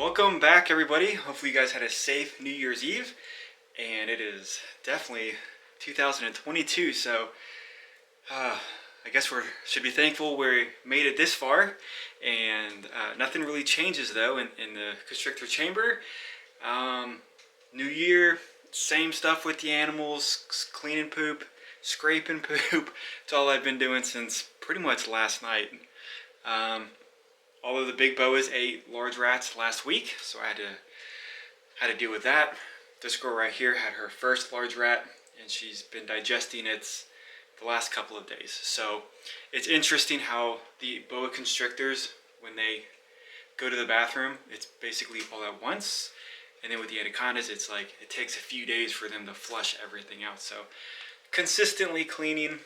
Welcome back, everybody. Hopefully you guys had a safe New Year's Eve, and it is definitely 2022, so I guess we should be thankful we made it this far. And nothing really changes though in the constrictor chamber. New year, same stuff with the animals, cleaning poop, scraping poop. It's all I've been doing since pretty much last night. Although the big boas ate large rats last week, so I had to deal with that. This girl right here had her first large rat, and she's been digesting it the last couple of days. So it's interesting how the boa constrictors, when they go to the bathroom, it's basically all at once. And then with the anacondas, it's like it takes a few days for them to flush everything out. So consistently cleaning.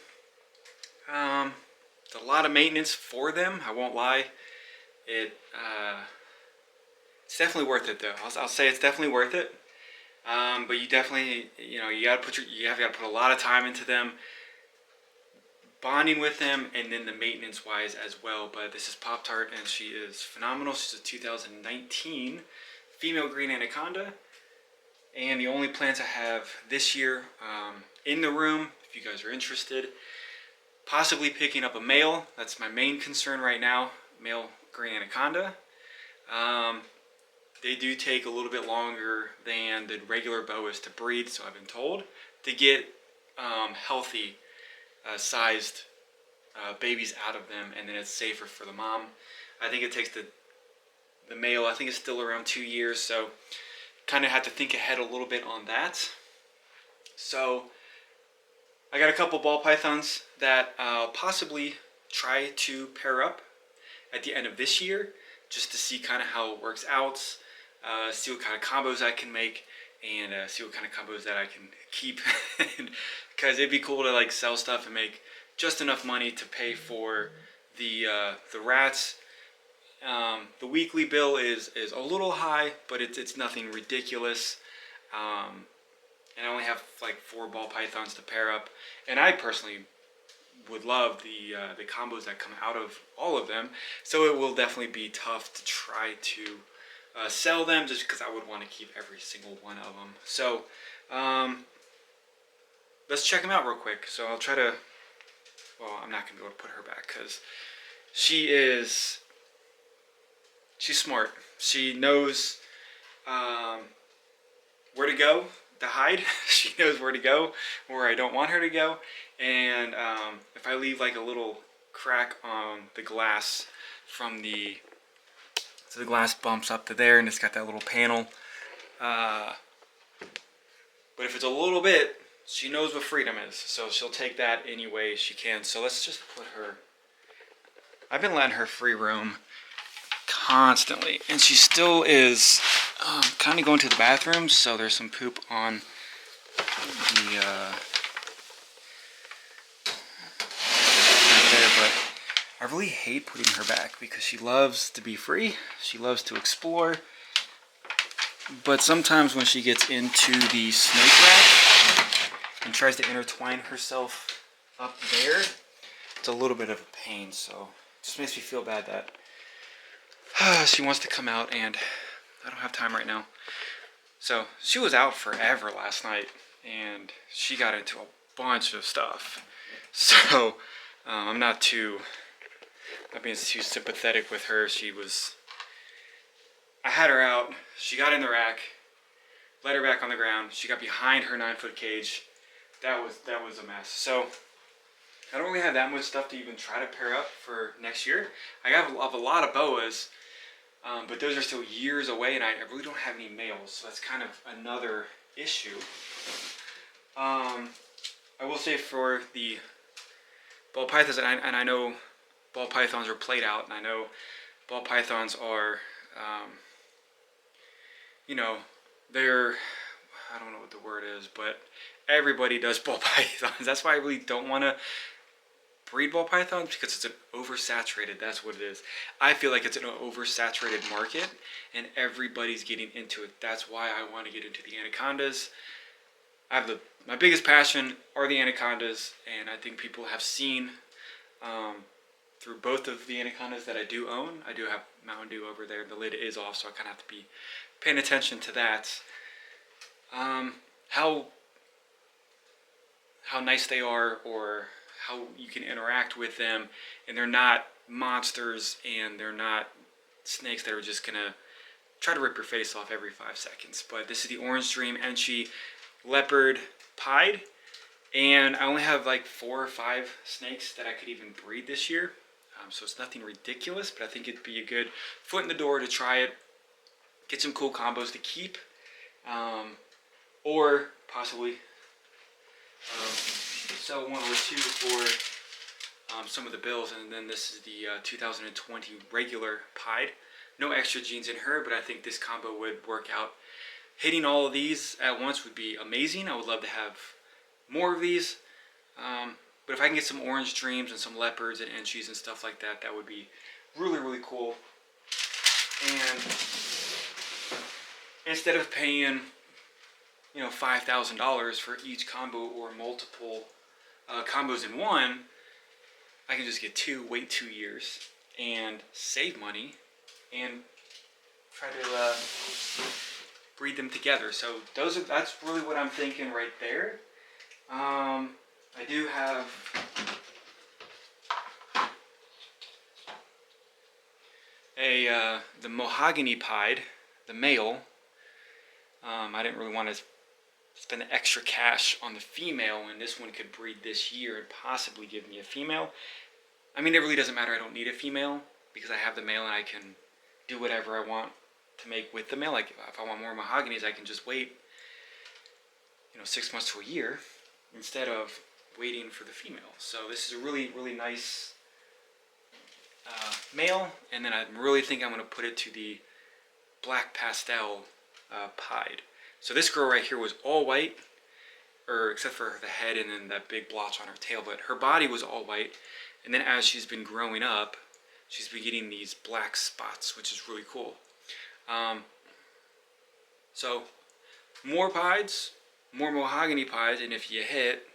It's a lot of maintenance for them, I won't lie. It's definitely worth it though. I'll say it's definitely worth it. But you definitely, you gotta put a lot of time into them, bonding with them, and then the maintenance wise as well. But this is Pop Tart, and she is phenomenal. She's a 2019 female green anaconda, and the only plants I have this year in the room, if you guys are interested, possibly picking up a male. That's my main concern right now. Male green anaconda. They do take a little bit longer than the regular boas to breed, so I've been told, to get healthy sized babies out of them, and then it's safer for the mom. I think it takes the male, I think it's still around 2 years, so kind of had to think ahead a little bit on that. So I got a couple ball pythons that I'll possibly try to pair up at the end of this year, just to see kind of how it works out, see what kind of combos I can make, and see what kind of combos that I can keep. Because it'd be cool to like sell stuff and make just enough money to pay for the rats. The weekly bill is a little high, but it's nothing ridiculous. And I only have like 4 ball pythons to pair up, and I personally would love the combos that come out of all of them. So it will definitely be tough to try to sell them, just because I would want to keep every single one of them. So let's check them out real quick. So I'll try to, well, I'm not going to be able to put her back because she's smart. She knows where to go to hide. She knows where to go, where I don't want her to go. And if I leave like a little crack on the glass from so the glass bumps up to there, and it's got that little panel. But if it's a little bit, she knows what freedom is, so she'll take that any way she can. So let's just put her. I've been letting her free roam constantly, and she still is kind of going to the bathroom, so there's some poop on the right there, but I really hate putting her back because she loves to be free, she loves to explore, but sometimes when she gets into the snake rack and tries to intertwine herself up there, it's a little bit of a pain. So it just makes me feel bad that she wants to come out, and I don't have time right now. So she was out forever last night, and she got into a bunch of stuff. So I'm not being too sympathetic with her. I had her out, she got in the rack, let her back on the ground, she got behind her 9-foot cage. That was a mess. So I don't really have that much stuff to even try to pair up for next year. I have a lot of boas, but those are still years away, and I really don't have any males, so that's kind of another issue. I will say for the ball pythons, and I know ball pythons are played out, and I know ball pythons are, they're, I don't know what the word is, but everybody does ball pythons. That's why I really don't want to breed ball pythons, because it's an oversaturated, that's what it is. I feel like it's an oversaturated market, and everybody's getting into it. That's why I want to get into the anacondas. My biggest passion are the anacondas, and I think people have seen through both of the Anacondas that I do own. I do have Mountain Dew over there. The lid is off, so I kind of have to be paying attention to that. How nice they are, or how you can interact with them, and they're not monsters, and they're not snakes that are just gonna try to rip your face off every 5 seconds. But this is the Orange Dream Enchi Leopard Pied, and I only have like 4 or 5 snakes that I could even breed this year. So it's nothing ridiculous, but I think it'd be a good foot in the door to try it, get some cool combos to keep, or possibly sell 1 or 2 for some of the bills. And then this is the 2020 regular Pied. No extra genes in her, but I think this combo would work out. Hitting all of these at once would be amazing. I would love to have more of these. But if I can get some Orange Dreams and some Leopards and Enchis and stuff like that, that would be really, really cool. And instead of paying, you know, $5,000 for each combo or multiple combos in one, I can just get 2, wait 2 years, and save money, and try to breed them together. So that's really what I'm thinking right there. I do have the Mahogany Pied, the male. I didn't really want to spend the extra cash on the female, and this one could breed this year and possibly give me a female. I mean, it really doesn't matter. I don't need a female because I have the male and I can do whatever I want to make with the male. Like if I want more Mahoganies, I can just wait, you know, 6 months to a year instead of waiting for the female. So this is a really, really nice male, and then I really think I'm going to put it to the black pastel pied. So this girl right here was all white, or except for the head and then that big blotch on her tail, but her body was all white. And then as she's been growing up, she's been getting these black spots, which is really cool. So more pieds, more Mahogany Pieds, and if you hit,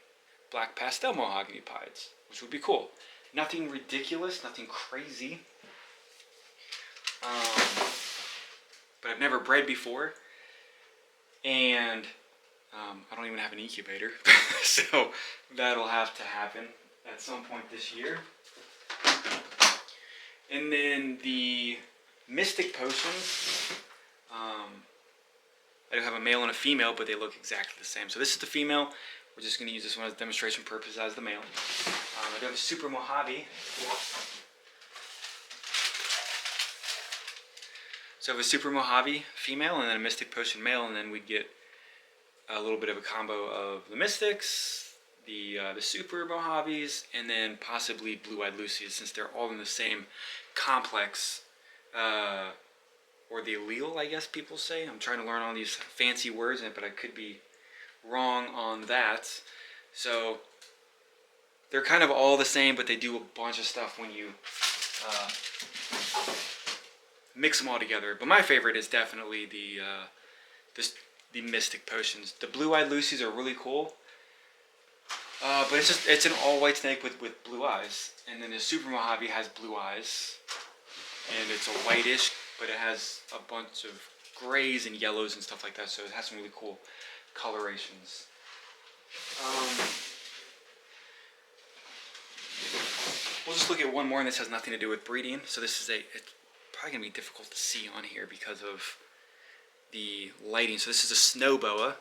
black pastel Mahogany Pieds, which would be cool. Nothing ridiculous, nothing crazy. But I've never bred before, and I don't even have an incubator, so that'll have to happen at some point this year. And then the Mystic Potions, I do have a male and a female, but they look exactly the same. So this is the female. We're just going to use this one as demonstration purpose as the male. I do have a Super Mojave. So I have a Super Mojave female and then a Mystic Potion male, and then we'd get a little bit of a combo of the Mystics, the Super Mojaves, and then possibly Blue-Eyed Lucies, since they're all in the same complex, or the allele, I guess people say. I'm trying to learn all these fancy words, but I could be wrong on that. So they're kind of all the same, but they do a bunch of stuff when you mix them all together. But my favorite is definitely the Mystic Potions. The Blue-Eyed Lucies are really cool, but it's an all-white snake with blue eyes. And then the Super Mojave has blue eyes, and it's a whitish, but it has a bunch of grays and yellows and stuff like that. So it has some really cool colorations. We'll just look at one more, and this has nothing to do with breeding. So this is it's probably going to be difficult to see on here because of the lighting. So this is a snow boa.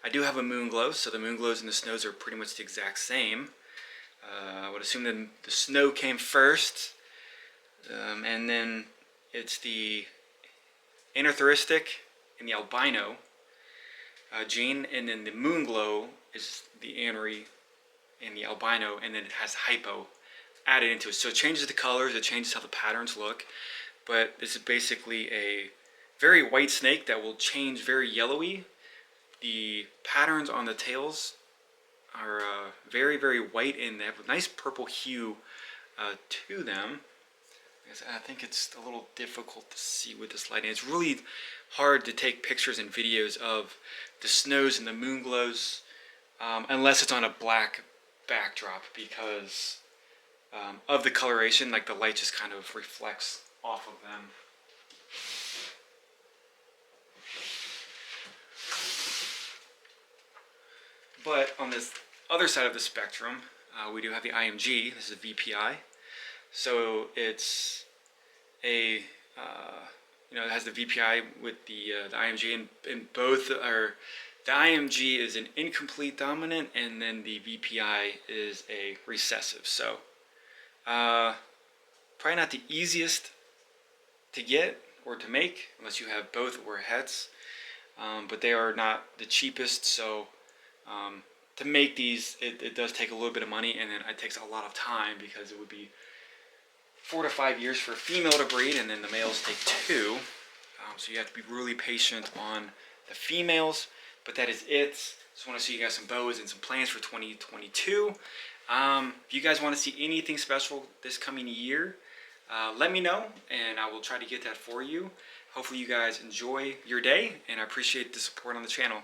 I do have a moon glow, so the moon glows and the snows are pretty much the exact same. I would assume that the snow came first, and then it's the anarthristic and the albino gene, and then the moon glow is the anery and the albino, and then it has hypo added into it. So it changes the colors, it changes how the patterns look, but this is basically a very white snake that will change very yellowy. The patterns on the tails are very, very white, and they have a nice purple hue to them. I think it's a little difficult to see with this lighting. It's really hard to take pictures and videos of the snows and the moon glows unless it's on a black backdrop, because of the coloration, like the light just kind of reflects off of them. But on this other side of the spectrum, we do have the IMG. This is a VPI. So it's a, it has the VPI with the IMG, and both are, the IMG is an incomplete dominant, and then the VPI is a recessive. So probably not the easiest to get or to make unless you have both or hets, but they are not the cheapest. So to make these, it does take a little bit of money, and then it takes a lot of time, because it would be 4 to 5 years for a female to breed, and then the males take 2. So you have to be really patient on the females. But that is it. Just want to show you guys some boas and some plans for 2022. If you guys want to see anything special this coming year, let me know, and I will try to get that for you. Hopefully you guys enjoy your day, and I appreciate the support on the channel.